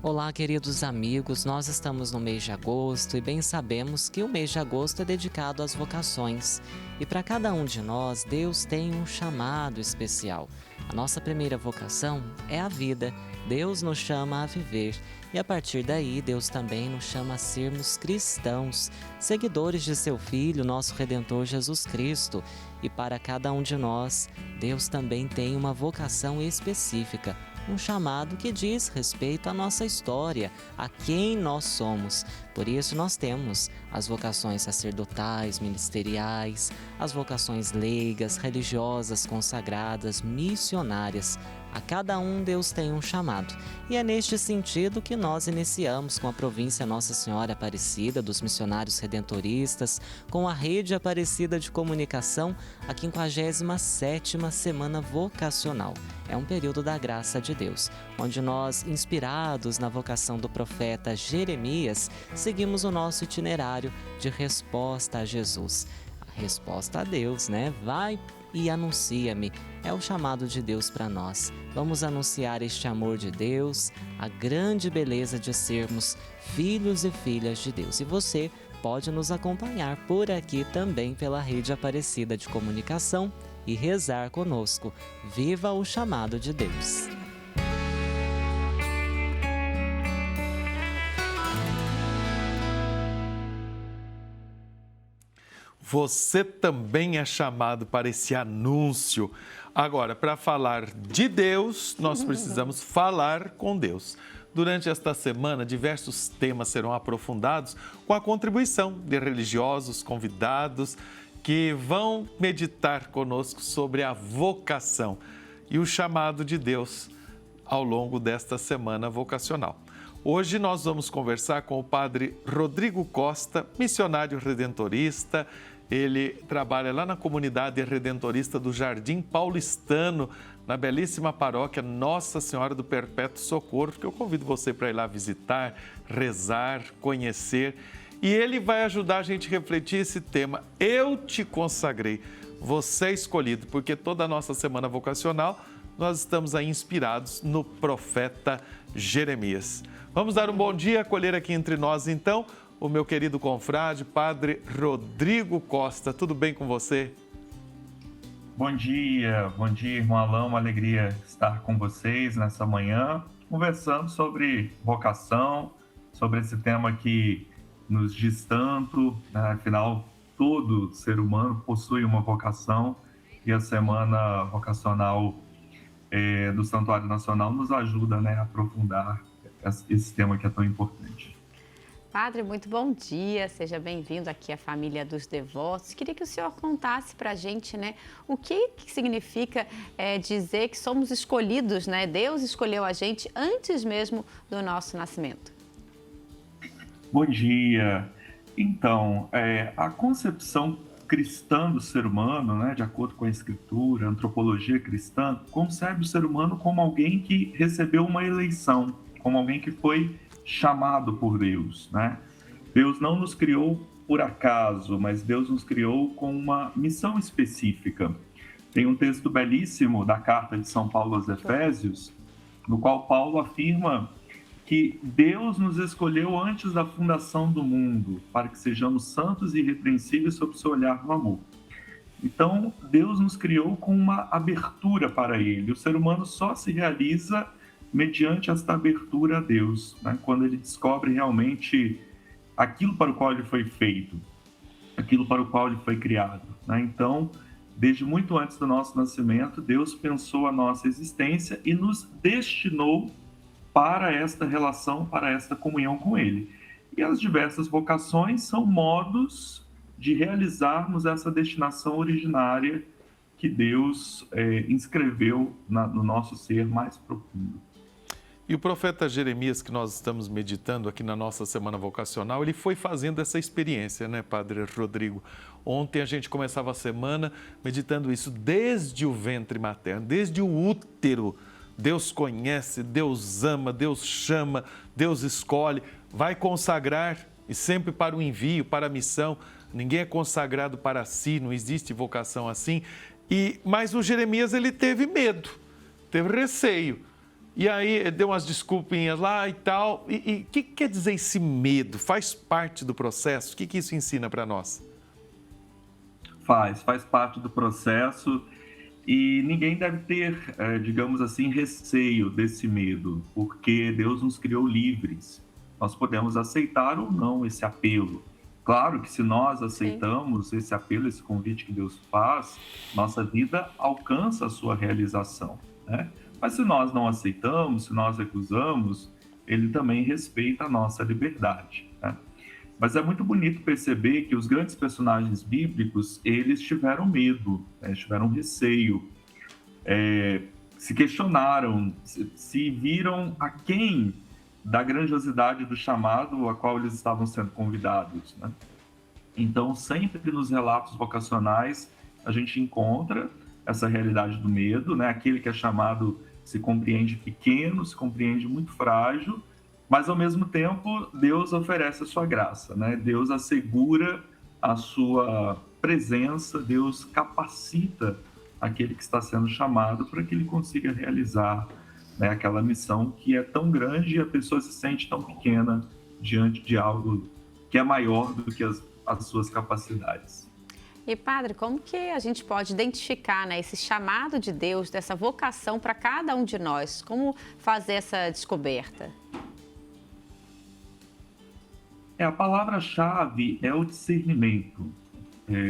Olá, queridos amigos, nós estamos no mês de agosto e bem sabemos que o mês de agosto é dedicado às vocações. E para cada um de nós, Deus tem um chamado especial. A nossa primeira vocação é a vida. Deus nos chama a viver e a partir daí Deus também nos chama a sermos cristãos, seguidores de seu Filho, nosso Redentor Jesus Cristo. E para cada um de nós, Deus também tem uma vocação específica. Um chamado que diz respeito à nossa história, a quem nós somos. Por isso nós temos as vocações sacerdotais, ministeriais, as vocações leigas, religiosas, consagradas, missionárias. A cada um Deus tem um chamado. E é neste sentido que nós iniciamos com a província Nossa Senhora Aparecida, dos missionários redentoristas, com a Rede Aparecida de Comunicação, a 57ª Semana Vocacional. É um período da graça de Deus, onde nós, inspirados na vocação do profeta Jeremias, seguimos o nosso itinerário de resposta a Jesus. A resposta a Deus, né? Vai e anuncia-me. É o chamado de Deus para nós. Vamos anunciar este amor de Deus, a grande beleza de sermos filhos e filhas de Deus. E você pode nos acompanhar por aqui também pela Rede Aparecida de Comunicação e rezar conosco. Viva o chamado de Deus! Você também é chamado para esse anúncio. Agora, para falar de Deus, nós precisamos falar com Deus. Durante esta semana, diversos temas serão aprofundados com a contribuição de religiosos, convidados, que vão meditar conosco sobre a vocação e o chamado de Deus ao longo desta semana vocacional. Hoje nós vamos conversar com o padre Rodrigo Costa, missionário redentorista. Ele trabalha lá na comunidade redentorista do Jardim Paulistano, na belíssima paróquia Nossa Senhora do Perpétuo Socorro, que eu convido você para ir lá visitar, rezar, conhecer. E ele vai ajudar a gente a refletir esse tema. Eu te consagrei, você é escolhido, porque toda a nossa semana vocacional nós estamos aí inspirados no profeta Jeremias. Vamos dar um bom dia, acolher aqui entre nós então o meu querido confrade, padre Rodrigo Costa. Tudo bem com você? Bom dia, irmão Alain. Uma alegria estar com vocês nessa manhã, conversando sobre vocação, sobre esse tema que nos diz tanto, né? Afinal, todo ser humano possui uma vocação e a Semana Vocacional do Santuário Nacional nos ajuda, né, a aprofundar esse tema que é tão importante. Padre, muito bom dia, seja bem-vindo aqui à família dos devotos. Queria que o senhor contasse para a gente, né, o que significa dizer que somos escolhidos, né? Deus escolheu a gente antes mesmo do nosso nascimento. Bom dia. Então, a concepção cristã do ser humano, né, de acordo com a Escritura, a antropologia cristã, concebe o ser humano como alguém que recebeu uma eleição, como alguém que foi chamado por Deus, né? Deus não nos criou por acaso, mas Deus nos criou com uma missão específica. Tem um texto belíssimo da carta de São Paulo aos Efésios, no qual Paulo afirma que Deus nos escolheu antes da fundação do mundo, para que sejamos santos e irrepreensíveis sob o seu olhar do amor. Então, Deus nos criou com uma abertura para Ele. O ser humano só se realiza mediante esta abertura a Deus, né? Quando ele descobre realmente aquilo para o qual ele foi feito, aquilo para o qual ele foi criado, né? Então, desde muito antes do nosso nascimento, Deus pensou a nossa existência e nos destinou para esta relação, para esta comunhão com Ele. E as diversas vocações são modos de realizarmos essa destinação originária que Deus inscreveu no nosso ser mais profundo. E o profeta Jeremias, que nós estamos meditando aqui na nossa Semana Vocacional, ele foi fazendo essa experiência, né, Padre Rodrigo? Ontem a gente começava a semana meditando isso desde o ventre materno, desde o útero. Deus conhece, Deus ama, Deus chama, Deus escolhe, vai consagrar e sempre para o envio, para a missão. Ninguém é consagrado para si, não existe vocação assim. Mas o Jeremias, ele teve medo, teve receio. E aí deu umas desculpinhas lá e tal. E o que quer dizer esse medo? Faz parte do processo? O que isso ensina para nós? Faz parte do processo e ninguém deve ter, digamos assim, receio desse medo, porque Deus nos criou livres. Nós podemos aceitar ou não esse apelo. Claro que se nós aceitamos esse apelo, esse convite que Deus faz, nossa vida alcança a sua realização, né? Mas se nós não aceitamos, se nós recusamos, ele também respeita a nossa liberdade, né? Mas é muito bonito perceber que os grandes personagens bíblicos, eles tiveram medo, né? Tiveram receio, se questionaram, se viram aquém da grandiosidade do chamado a qual eles estavam sendo convidados, né? Então, sempre nos relatos vocacionais, a gente encontra essa realidade do medo, né? Aquele que é chamado se compreende pequeno, se compreende muito frágil, mas ao mesmo tempo Deus oferece a sua graça, né? Deus assegura a sua presença, Deus capacita aquele que está sendo chamado para que ele consiga realizar, né, aquela missão que é tão grande e a pessoa se sente tão pequena diante de algo que é maior do que as suas capacidades. E, padre, como que a gente pode identificar, né, esse chamado de Deus, dessa vocação para cada um de nós? Como fazer essa descoberta? A palavra-chave é o discernimento.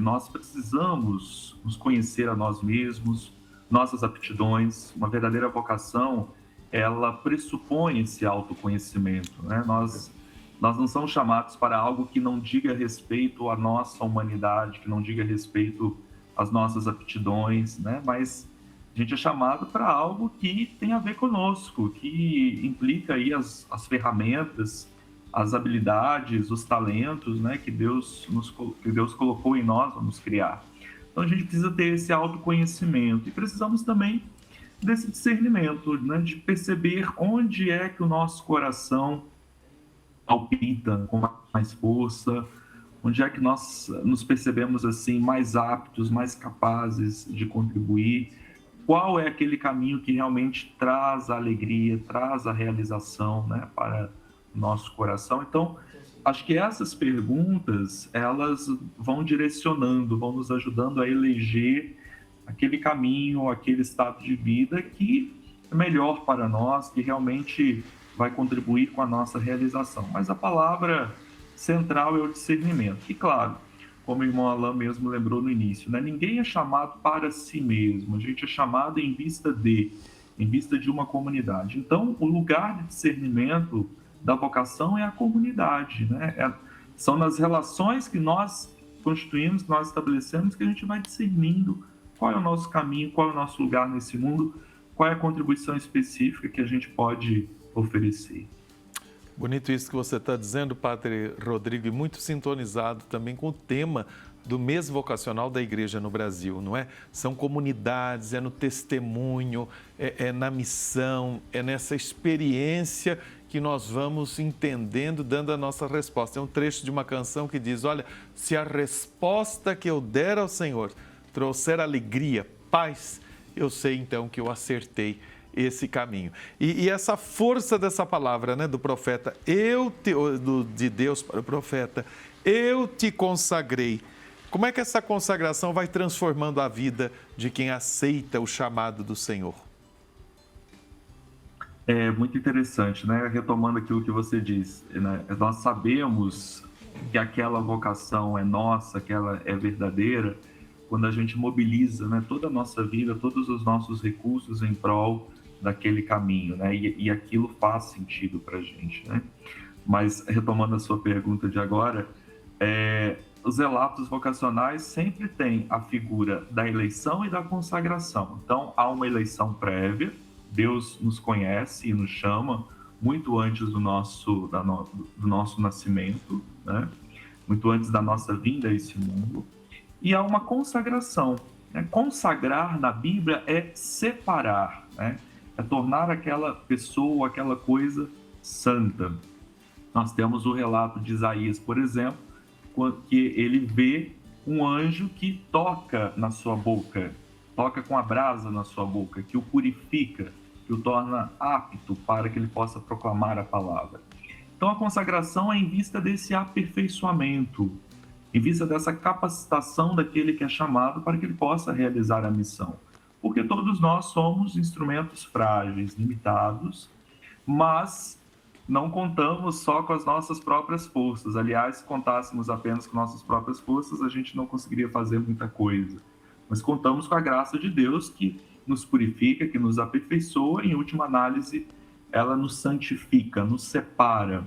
Nós precisamos nos conhecer a nós mesmos, nossas aptidões. Uma verdadeira vocação, ela pressupõe esse autoconhecimento, né? Nós não somos chamados para algo que não diga respeito à nossa humanidade, que não diga respeito às nossas aptidões, né? Mas a gente é chamado para algo que tem a ver conosco, que implica aí as ferramentas, as habilidades, os talentos, né, que Deus colocou em nós, vamos criar. Então a gente precisa ter esse autoconhecimento e precisamos também desse discernimento, né, de perceber onde é que o nosso coração palpita com mais força, onde é que nós nos percebemos assim mais aptos, mais capazes de contribuir, qual é aquele caminho que realmente traz a alegria, traz a realização, né, para o nosso coração. Então, acho que essas perguntas, elas vão direcionando, vão nos ajudando a eleger aquele caminho, aquele estado de vida que é melhor para nós, que realmente vai contribuir com a nossa realização. Mas a palavra central é o discernimento. E claro, como o irmão Alain mesmo lembrou no início, né? Ninguém é chamado para si mesmo, a gente é chamado em vista de uma comunidade. Então, o lugar de discernimento da vocação é a comunidade, né? São nas relações que nós constituímos, que nós estabelecemos, que a gente vai discernindo qual é o nosso caminho, qual é o nosso lugar nesse mundo, qual é a contribuição específica que a gente pode oferecer. Bonito isso que você está dizendo, Padre Rodrigo, e muito sintonizado também com o tema do mês vocacional da Igreja no Brasil, não é? São comunidades, é no testemunho, é na missão, é nessa experiência que nós vamos entendendo, dando a nossa resposta. É um trecho de uma canção que diz, olha, se a resposta que eu der ao Senhor trouxer alegria, paz, eu sei então que eu acertei esse caminho. E essa força dessa palavra, né, do profeta, de Deus para o profeta, eu te consagrei. Como é que essa consagração vai transformando a vida de quem aceita o chamado do Senhor? É muito interessante, né? Retomando aquilo que você disse, né? Nós sabemos que aquela vocação é nossa, que ela é verdadeira, quando a gente mobiliza, né, toda a nossa vida, todos os nossos recursos em prol daquele caminho, né? E aquilo faz sentido para a gente, né? Mas, retomando a sua pergunta de agora, os relatos vocacionais sempre têm a figura da eleição e da consagração. Então, há uma eleição prévia, Deus nos conhece e nos chama muito antes do nosso nascimento, né? Muito antes da nossa vinda a esse mundo. E há uma consagração, né? Consagrar na Bíblia é separar, né? É tornar aquela pessoa, aquela coisa santa. Nós temos o relato de Isaías, por exemplo, que ele vê um anjo que toca na sua boca, toca com a brasa na sua boca, que o purifica. que o torna apto para que ele possa proclamar a palavra. Então, a consagração é em vista desse aperfeiçoamento, em vista dessa capacitação daquele que é chamado para que ele possa realizar a missão. Porque todos nós somos instrumentos frágeis, limitados, mas não contamos só com as nossas próprias forças. Aliás, se contássemos apenas com nossas próprias forças, a gente não conseguiria fazer muita coisa. Mas contamos com a graça de Deus que nos purifica, que nos aperfeiçoa, e, em última análise, ela nos santifica, nos separa.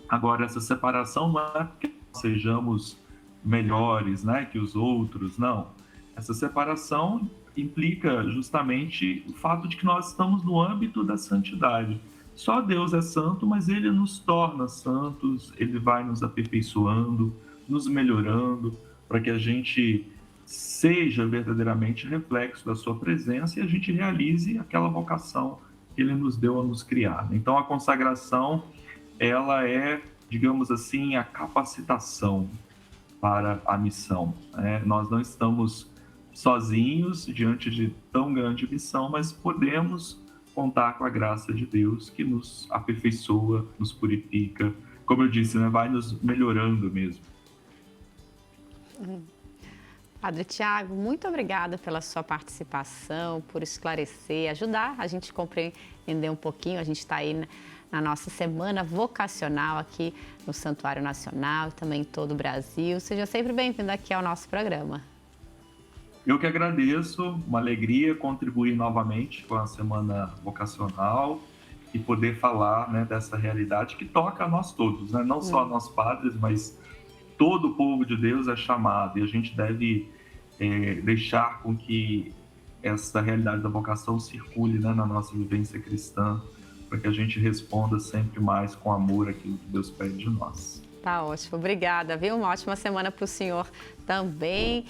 Agora, essa separação não é porque nós sejamos melhores, né, que os outros, não. Essa separação implica justamente o fato de que nós estamos no âmbito da santidade. Só Deus é santo, mas Ele nos torna santos, Ele vai nos aperfeiçoando, nos melhorando, para que a gente seja verdadeiramente reflexo da sua presença e a gente realize aquela vocação que Ele nos deu a nos criar. Então, a consagração, ela é, digamos assim, a capacitação para a missão. Nós não estamos sozinhos diante de tão grande missão, mas podemos contar com a graça de Deus que nos aperfeiçoa, nos purifica, como eu disse, vai nos melhorando mesmo. Padre Tiago, muito obrigada pela sua participação, por esclarecer, ajudar a gente a compreender um pouquinho. A gente está aí na nossa semana vocacional aqui no Santuário Nacional e também em todo o Brasil. Seja sempre bem-vindo aqui ao nosso programa. Eu que agradeço, uma alegria contribuir novamente com a Semana Vocacional e poder falar, dessa realidade que toca a nós todos, não só a nós padres, mas todo o povo de Deus é chamado, e a gente deve deixar com que essa realidade da vocação circule na nossa vivência cristã, para que a gente responda sempre mais com amor aquilo que Deus pede de nós. Tá ótimo, obrigada, viu? Uma ótima semana para o senhor também.